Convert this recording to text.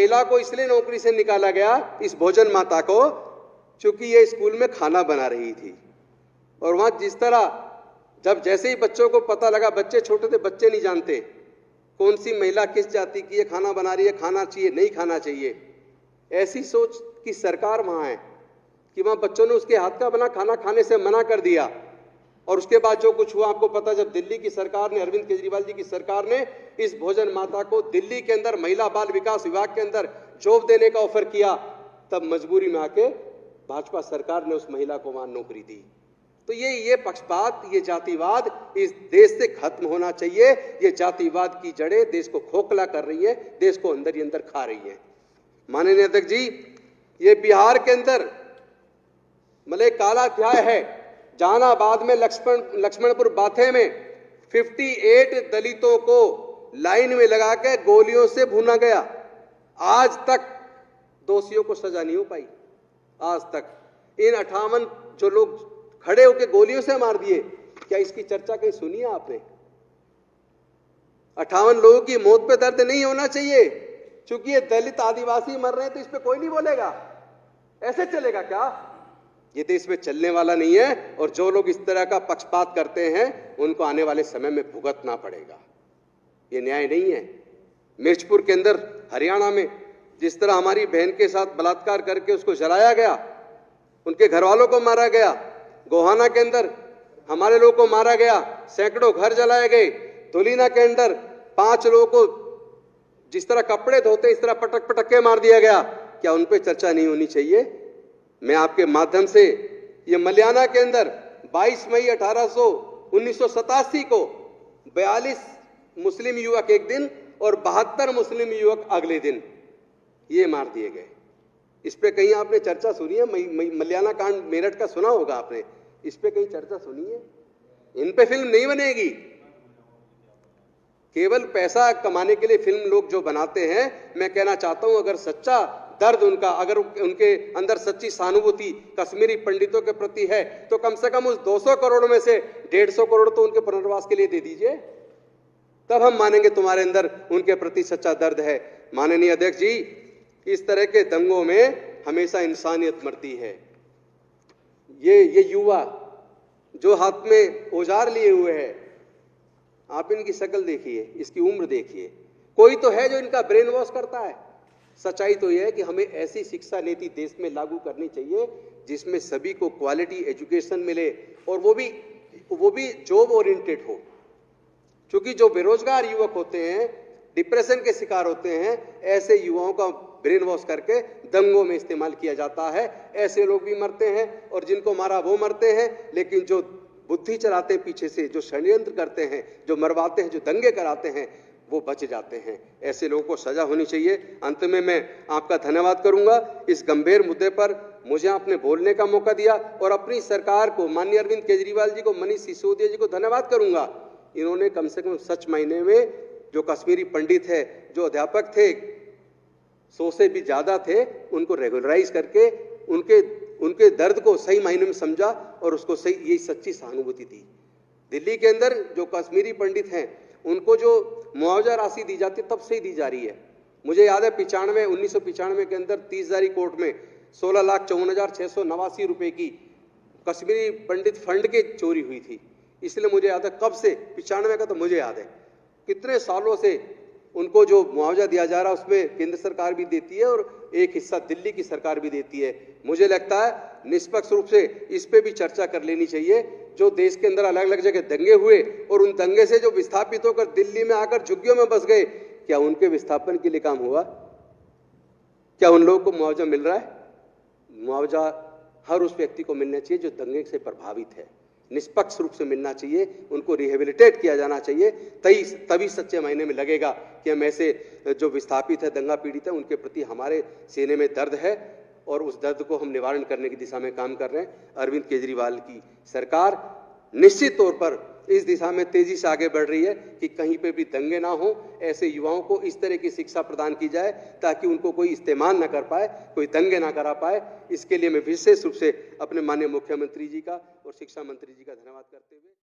महिला को इसलिए नौकरी से निकाला गया, इस भोजन माता को, क्योंकि ये स्कूल में खाना बना रही थी। और वहां जिस तरह जैसे ही बच्चों को पता लगा, बच्चे छोटे थे, बच्चे नहीं जानते कौन सी महिला किस जाति की है, खाना बना रही है, खाना चाहिए नहीं खाना चाहिए, ऐसी सोच की सरकार वहां है कि वहां बच्चों ने उसके हाथ का बना खाना खाने से मना कर दिया। और उसके बाद जो कुछ हुआ आपको पता, जब दिल्ली की सरकार ने, अरविंद केजरीवाल जी की सरकार ने इस भोजन माता को दिल्ली के अंदर महिला बाल विकास विभाग के अंदर जॉब देने का ऑफर किया, तब मजबूरी में आके भाजपा सरकार ने उस महिला को वहां नौकरी दी। तो ये पक्षपात, ये जातिवाद इस देश से खत्म होना चाहिए। ये जातिवाद की जड़ें देश को खोखला कर रही है, देश को अंदर ही अंदर खा रही है। माननीय अध्यक्ष जी, ये बिहार के अंदर मतलब काला अध्याय है। जहानाबाद में लक्ष्मणपुर बाथे में 58 दलितों को लाइन में लगा के गोलियों से भूना गया। आज तक दोषियों को सजा नहीं हो पाई। आज तक इन 58 जो लोग खड़े होकर गोलियों से मार दिए, क्या इसकी चर्चा कहीं सुनी है आपने? 58 लोगों की मौत पे दर्द नहीं होना चाहिए, क्योंकि ये दलित आदिवासी मर रहे हैं तो इस पे कोई नहीं बोलेगा। ऐसे चलेगा क्या? ये देश में चलने वाला नहीं है। और जो लोग इस तरह का पक्षपात करते हैं उनको आने वाले समय में भुगतना पड़ेगा। ये न्याय नहीं है। मिर्चपुर के अंदर हरियाणा में जिस तरह हमारी बहन के साथ बलात्कार करके उसको जलाया गया, उनके घर वालों को मारा गया, गोहाना के अंदर हमारे लोगों को मारा गया, सैकड़ों घर जलाए गए, धुलीना के अंदर 5 लोगों को जिस तरह कपड़े धोते इस तरह पटक पटक के मार दिया गया, क्या उन पे चर्चा नहीं होनी चाहिए? मैं आपके माध्यम से ये मलियाना के अंदर 22 मई 1987 को 42 मुस्लिम युवक एक दिन और 72 मुस्लिम युवक अगले दिन ये मार दिए गए। इस पे कहीं आपने चर्चा सुनी है? मलियाना कांड मेरठ का सुना होगा आपने, इस पे कहीं चर्चा सुनी है? इन पे फिल्म नहीं बनेगी। केवल पैसा कमाने के लिए फिल्म लोग जो बनाते हैं, मैं कहना चाहता हूं अगर सच्चा दर्द उनका, अगर उनके अंदर सच्ची सहानुभूति कश्मीरी पंडितों के प्रति है, तो कम से कम उस 200 करोड़ में से 150 करोड़ तो उनके पुनर्वास के लिए दे दीजिए, तब हम मानेंगे तुम्हारे अंदर उनके प्रति सच्चा दर्द है। माननीय अध्यक्ष जी, इस तरह के दंगों में हमेशा इंसानियत मरती है। ये युवा जो हाथ में औजार लिए हुए हैं, आप इनकी शक्ल देखिए, इसकी उम्र देखिए, कोई तो है जो इनका ब्रेन वॉश करता है। सच्चाई तो यह है कि हमें ऐसी शिक्षा नीति देश में लागू करनी चाहिए जिसमें सभी को क्वालिटी एजुकेशन मिले, और वो भी जॉब ओरिएंटेड हो। क्योंकि जो बेरोजगार युवक होते हैं, डिप्रेशन के शिकार होते हैं, ऐसे युवाओं का ब्रेन वॉश करके दंगों में इस्तेमाल किया जाता है। ऐसे लोग भी मरते हैं और जिनको मारा वो मरते हैं, लेकिन जो बुद्धि चलाते हैं पीछे से, जो षड्यंत्र करते हैं, जो मरवाते हैं, जो दंगे कराते हैं, वो बच जाते हैं। ऐसे लोगों को सजा होनी चाहिए। अंत में मैं आपका धन्यवाद करूंगा, इस गंभीर मुद्दे पर मुझे आपने बोलने का मौका दिया, और अपनी सरकार को, माननीय अरविंद केजरीवाल जी को, मनीष सिसोदिया जी को धन्यवाद करूंगा। इन्होंने कम से कम सच मायने में जो कश्मीरी पंडित है, जो अध्यापक थे, 100 से भी ज्यादा थे, उनको रेगुलराइज करके उनके दर्द को सही मायने में समझा और उसको सही, ये सच्ची सहानुभूति दी। दिल्ली के अंदर जो कश्मीरी पंडित हैं, उनको जो मुआवजा राशि दी जाती है तब से ही दी जा रही है। मुझे याद है 1995 के अंदर 30 हज़ारी कोर्ट में 16,54,689 रुपए की कश्मीरी पंडित फंड की चोरी हुई थी। इसलिए मुझे याद है, कब से 95 का तो मुझे याद है, कितने सालों से उनको जो मुआवजा दिया जा रहा है उसमें केंद्र सरकार भी देती है और एक हिस्सा दिल्ली की सरकार भी देती है। मुझे लगता है निष्पक्ष रूप से इस पे भी चर्चा कर लेनी चाहिए। जो देश के अंदर अलग अलग जगह दंगे हुए और उन दंगे से जो विस्थापित होकर दिल्ली में आकर झुग्गियों में बस गए, क्या उनके विस्थापन के लिए काम हुआ? क्या उन लोगों को मुआवजा मिल रहा है? मुआवजा हर उस व्यक्ति को मिलना चाहिए जो दंगे से प्रभावित है, निष्पक्ष रूप से मिलना चाहिए, उनको रिहेबिलिटेट किया जाना चाहिए। तभी सच्चे मायने में लगेगा कि हम ऐसे जो विस्थापित है, दंगा पीड़ित है, उनके प्रति हमारे सीने में दर्द है और उस दर्द को हम निवारण करने की दिशा में काम कर रहे हैं। अरविंद केजरीवाल की सरकार निश्चित तौर पर इस दिशा में तेजी से आगे बढ़ रही है कि कहीं पे भी दंगे ना हो, ऐसे युवाओं को इस तरह की शिक्षा प्रदान की जाए ताकि उनको कोई इस्तेमाल ना कर पाए, कोई दंगे ना करा पाए। इसके लिए मैं विशेष रूप से अपने माननीय मुख्यमंत्री जी का और शिक्षा मंत्री जी का धन्यवाद करते हुए